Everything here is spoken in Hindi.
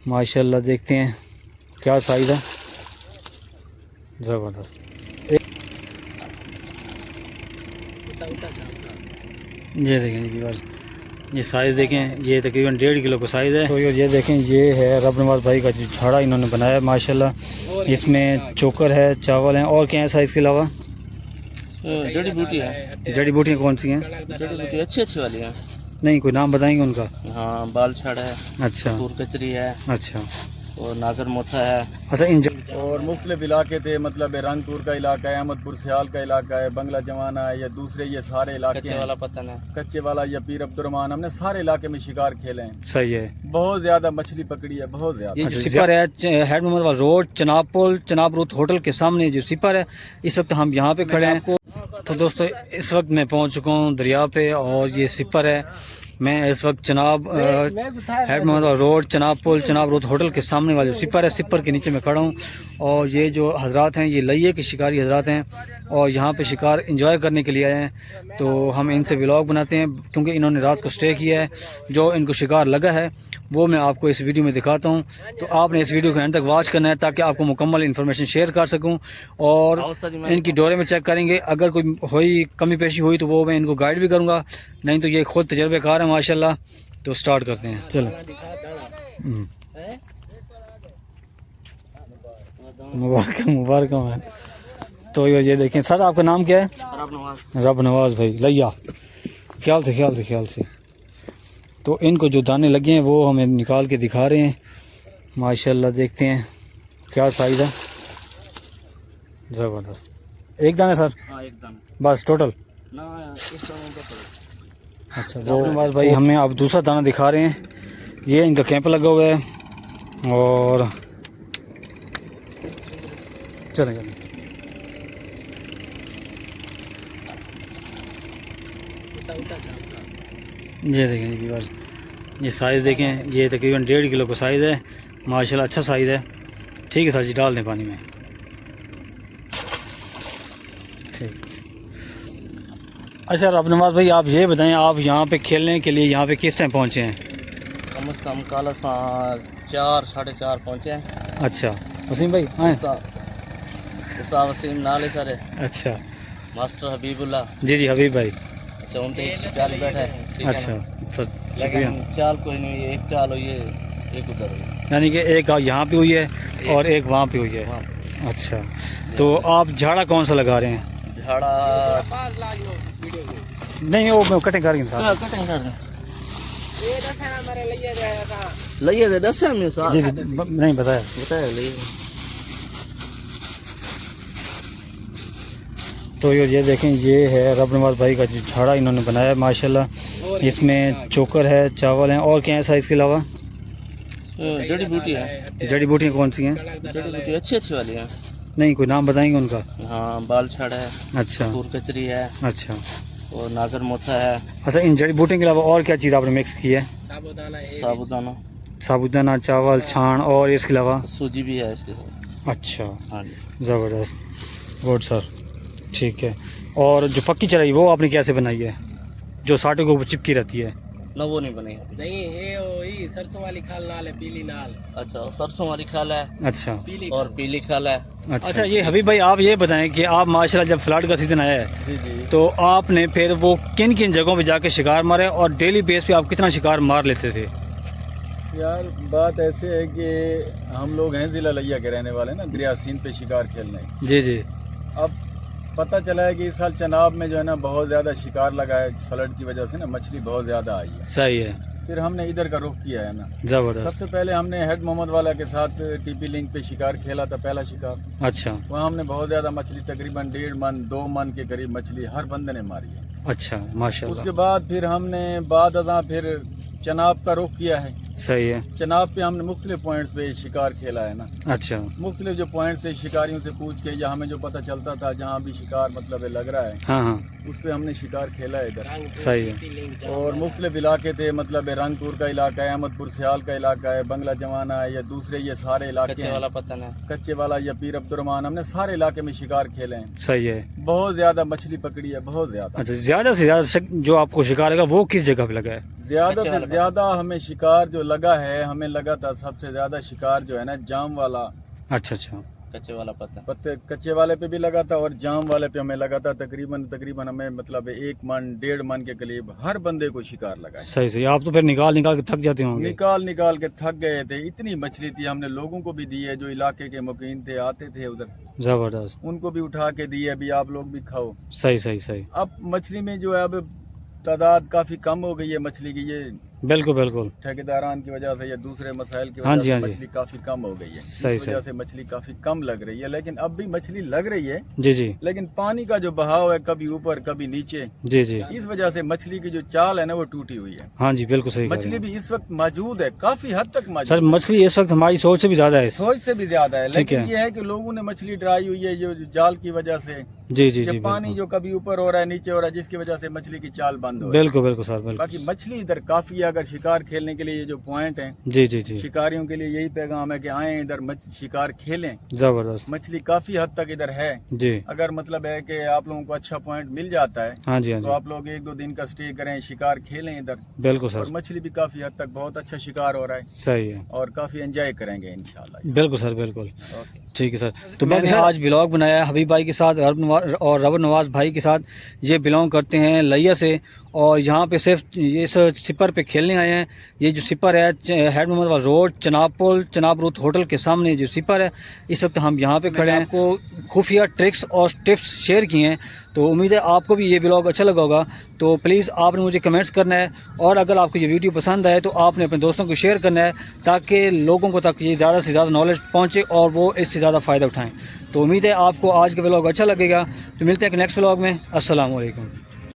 माशाल्लाह देखते हैं क्या साइज़ है, ज़बरदस्त। ये देखें जी बस, ये साइज़ देखें, ये तकरीबन 1.5 किलो का साइज़ है। तो ये देखें, ये है रब नवाज भाई का जो झाड़ा इन्होंने बनाया है माशाल्लाह। इसमें चोकर है, चावल हैं, और क्या है साइज़ के अलावा? जड़ी बूटी है। जड़ी बूटियाँ कौन सी हैं? जड़ी बूटी अच्छी अच्छी वाली है। नहीं, कोई नाम बताएंगे उनका? हाँ, बाल छड़ है, अच्छा, कपूर कचरी है, अच्छा और नागर मोथा है। अच्छा। इन और मुख्तलिफ इलाके थे, मतलब रंगपुर का इलाका है, अहमदपुर सियाल का इलाका है, बंगला जमाना है, या दूसरे ये सारे इलाके कच्चे हैं। वाला पतन है, कच्चे वाला या पीर अब्दुर्रहमान, हमने सारे इलाके में शिकार खेले हैं। सही है। बहुत ज़्यादा मछली पकड़ी है, बहुत ज़्यादा। ये जो सिपर है हेड मोहम्मद वाला रोड, चनाब पुल, चनाब रूत होटल के सामने जो सिपर है, इस वक्त हम यहाँ पे खड़े हैं। तो दोस्तों, इस वक्त मैं पहुँच चुका हूँ दरिया पे, और ये सिपर है। मैं इस वक्त चनाब हेड मोहम्मद रोड, चनाब पुल, चनाब रोड होटल के सामने वाले सिपर है, सिपर के नीचे मैं खड़ा हूँ। और ये जो हजरात हैं, ये लइये के शिकारी हजरात हैं, और यहाँ पे शिकार एंजॉय करने के लिए आए हैं। तो हम इनसे व्लॉग बनाते हैं, क्योंकि इन्होंने रात को स्टे किया है। जो इनको शिकार लगा है वो मैं आपको इस वीडियो में दिखाता हूँ। तो आपने इस वीडियो को एंड तक वॉच करना है, ताकि आपको मुकम्मल इन्फॉर्मेशन शेयर कर सकूँ। और इनकी डोरे में चेक करेंगे, अगर कोई हुई कमी पेशी हुई तो वो मैं इनको गाइड भी करूँगा, नहीं तो ये खुद तजर्बेकार है माशाल्लाह। तो स्टार्ट करते हैं, चलो। मुबारक मुबारक है। तो ये देखें सर, आपका नाम क्या है? रब नवाज भाई लैया। ख्याल से ख्याल से ख्याल से। तो इनको जो दाने लगे हैं वो हमें निकाल के दिखा रहे हैं माशाल्लाह। देखते हैं क्या साइज़ है, ज़बरदस्त। एक दाना सर? हाँ, एक दाना बस टोटल? ना, इस अच्छा, वो बाद भाई हमें अब दूसरा दाना दिखा रहे हैं। ये इनका कैंप लगा हुआ है, और चलें चलें। ये देखें जी बस, ये साइज़ देखें, ये तकरीबन 1.5 किलो का साइज़ है माशाल्लाह। अच्छा साइज़ है। ठीक है सर जी, डाल दें पानी में। ठीक। अच्छा रब नवाज भाई, आप ये बताएं, आप यहाँ पे खेलने के लिए यहाँ पे किस टाइम पहुँचे हैं? कम से कम काला 4 साढ़े 4 पहुँचे हैं। अच्छा वसीम भाई आए? उस्ताद वसीम नाले सारे। अच्छा, मास्टर हबीबुल्ला। जी जी हबीब भाई। अच्छा, उनके चाल बैठा है, ठीक है अच्छा ना? सर शुक्रिया। लेकिन चाल कोई नहीं हुई, एक चाल हुई है, एक उधर हुई है। यानी कि एक यहाँ पे हुई है और एक वहाँ पे हुई है। अच्छा, तो आप झाड़ा कौन सा लगा रहे हैं? झाड़ा नहीं, वो कटिंग करेंगे साहब। कटिंग कर लइए गए 10 हमने साहब। जी जी नहीं बताया। बताया लइए। तो ये देखें, ये है रब नवाज भाई का जो झाड़ा इन्होंने बनाया है माशाल्लाह। इसमें चोकर है, चावल हैं, और क्या है साइज़ के अलावा? जड़ी बूटी है। जड़ी बूटियाँ कौन सी हैं? जड़ी बूटी अच्छी अच्छी वाली है। नहीं, कोई नाम बताएंगे उनका? हाँ, बाल छड़ है, अच्छा, कपूर कचरी है, अच्छा और नागर मोथा है। अच्छा। इन जड़ी बूटियों के अलावा और क्या चीज़ आपने मिक्स की है? साबुदाना, साबुदाना, चावल, छान, और इसके अलावा? सूजी भी है इसके साथ। अच्छा, हाँ जी। ज़बरदस्त, गुड सर, ठीक है। और जो पक्की चराई वो आपने कैसे बनाई है, जो साटों के ऊपर चिपकी रहती है? ना, वो नहीं बनी। नहीं है, वही सरसों वाली खाल नाल है, पीली नाल। अच्छा, सरसों वाली खाल है, अच्छा और पीली खाल है। अच्छा। ये हबीब भाई, आप ये बताएं कि आप माशाल्लाह जब फ्लड का सीज़न आया है, जी जी। तो आपने फिर वो किन किन जगहों पे जाके शिकार मारे, और डेली बेस पे आप कितना शिकार मार लेते थे? यार बात ऐसे है कि हम लोग हैं ज़िला लिया के रहने वाले ना, दरिया सिंध पे शिकार खेलने। जी जी। अब पता चला है कि इस साल चनाब में जो है ना बहुत ज़्यादा शिकार लगा है, फ्लड की वजह से ना मछली बहुत ज़्यादा आई है। सही है, फिर हमने इधर का रुख किया है ना। ज़बरदस्त। सबसे पहले हमने हेड मोहम्मद वाला के साथ टीपी लिंक पे शिकार खेला था, पहला शिकार। अच्छा वहाँ हमने बहुत ज़्यादा मछली, तकरीबन 1.5 मन 2 मन के करीब मछली हर बंदे ने मारी है। अच्छा माशाल्लाह। उसके बाद फिर हमने बाद अज़ां फिर चनाब का रुख किया है। सही है। चनाब पे हमने मुख्तलिफ पॉइंट्स पे शिकार खेला है ना। अच्छा, मुख्तलिफ जो पॉइंट्स से शिकारियों से पूछ के, या हमें जो पता चलता था जहाँ भी शिकार मतलब लग रहा है, हाँ हाँ, उस पर हमने शिकार खेला है इधर। सही है। और मुख्तलिफ इलाके थे, मतलब रंगपुर का इलाका है, अहमदपुर सियाल का इलाका है, बंगला जमाना है, या दूसरे ये सारे इलाके कच्चे हैं, वाला पतन है, कच्चे वाला या पीर अब्दुर्रहमान, हमने सारे इलाके में शिकार खेले हैं। सही है। बहुत ज्यादा मछली पकड़ी है, बहुत ज्यादा। अच्छा, ज्यादा से ज्यादा जो आपको शिकार लगा वो किस जगह पे लगा है? ज्यादा से ज्यादा हमें शिकार जो लगा है, हमें लगा था सबसे ज्यादा शिकार जो है ना जाम वाला। अच्छा, कच्चे वाला पतन, पत्ते कच्चे वाले पे भी लगा था और जाम वाले पे हमें लगा था। तकरीबन हमें मतलब 1 मन 1.5 मन के करीब हर बंदे को शिकार लगा है। सही। आप तो फिर निकाल के थक जाते होंगे। निकाल के थक गए थे, इतनी मछली थी। हमने लोगों को भी दी है जो इलाके के मुकीम थे, आते थे उधर, जबरदस्त, उनको भी उठा के दी है, अभी आप लोग भी खाओ। सही। अब मछली में जो है अब तादाद काफी कम हो गई है मछली की, ये बिल्कुल ठेकेदारान की वजह से या दूसरे मसाइल की हाँ वजह जी, से हाँ जी। मछली काफी कम हो गई है। सही, इस वजह से मछली काफी कम लग रही है, लेकिन अब भी मछली लग रही है। जी लेकिन पानी का जो बहाव है, कभी ऊपर कभी नीचे, जी, इस वजह से मछली की जो चाल है ना वो टूटी हुई है। हाँ जी, बिल्कुल सही। मछली भी इस वक्त मौजूद है, काफी हद तक मौजूद सर, मछली इस वक्त हमारी सोच से भी ज्यादा है। सोच से भी ज्यादा है, ठीक लेकिन है। ये है कि लोगों ने मछली डराई हुई है जो जाल की वजह से। जी, पानी जो कभी ऊपर हो रहा है नीचे हो रहा है, जिसकी वजह से मछली की चाल बंद हो रही है। बिल्कुल सर, बिल्कुल। बाकी मछली इधर काफी है। अगर शिकार खेलने के लिए ये जो पॉइंट है, जी, शिकारियों के लिए यही पैगाम है कि आए इधर शिकार खेलें। जबरदस्त। मछली काफी हद तक इधर है जी, अगर मतलब है कि आप लोगों को अच्छा पॉइंट मिल जाता है हाँ जी, तो आप लोग 1-2 दिन का स्टे करें, शिकार खेलें इधर। बिल्कुल और सर, मछली भी काफी हद तक बहुत अच्छा शिकार हो रहा है सही है। और काफी एंजॉय करेंगे इंशाल्लाह। बिल्कुल सर, बिल्कुल। ओके। ठीक है सर। तो मैंने आज ब्लॉग बनाया है हबीब भाई के साथ और रबर नवाज भाई के साथ। ये बिलोंग करते हैं लैया से और यहाँ पे सिर्फ इस सिपर पे खेलने आए हैं। ये जो सिपर है head Mohammad road Chenab route hotel के सामने जो सिपर है, इस वक्त हम यहाँ पे खड़े हैं। आपको खुफिया ट्रिक्स और टिप्स शेयर किए हैं, तो उम्मीद है आपको भी ये ब्लॉग अच्छा लगा होगा। तो प्लीज़ आपने मुझे कमेंट्स करना है और अगर आपको ये वीडियो पसंद आए तो आपने अपने दोस्तों को शेयर करना है ताकि लोगों को तक ये ज़्यादा से ज़्यादा नॉलेज पहुँचे और वो इससे ज़्यादा फ़ायदा उठाएँ। तो उम्मीद है आपको आज का ब्लॉग अच्छा लगेगा। तो मिलते हैं नेक्स्ट ब्लॉग में। अस्सलाम वालेकुम।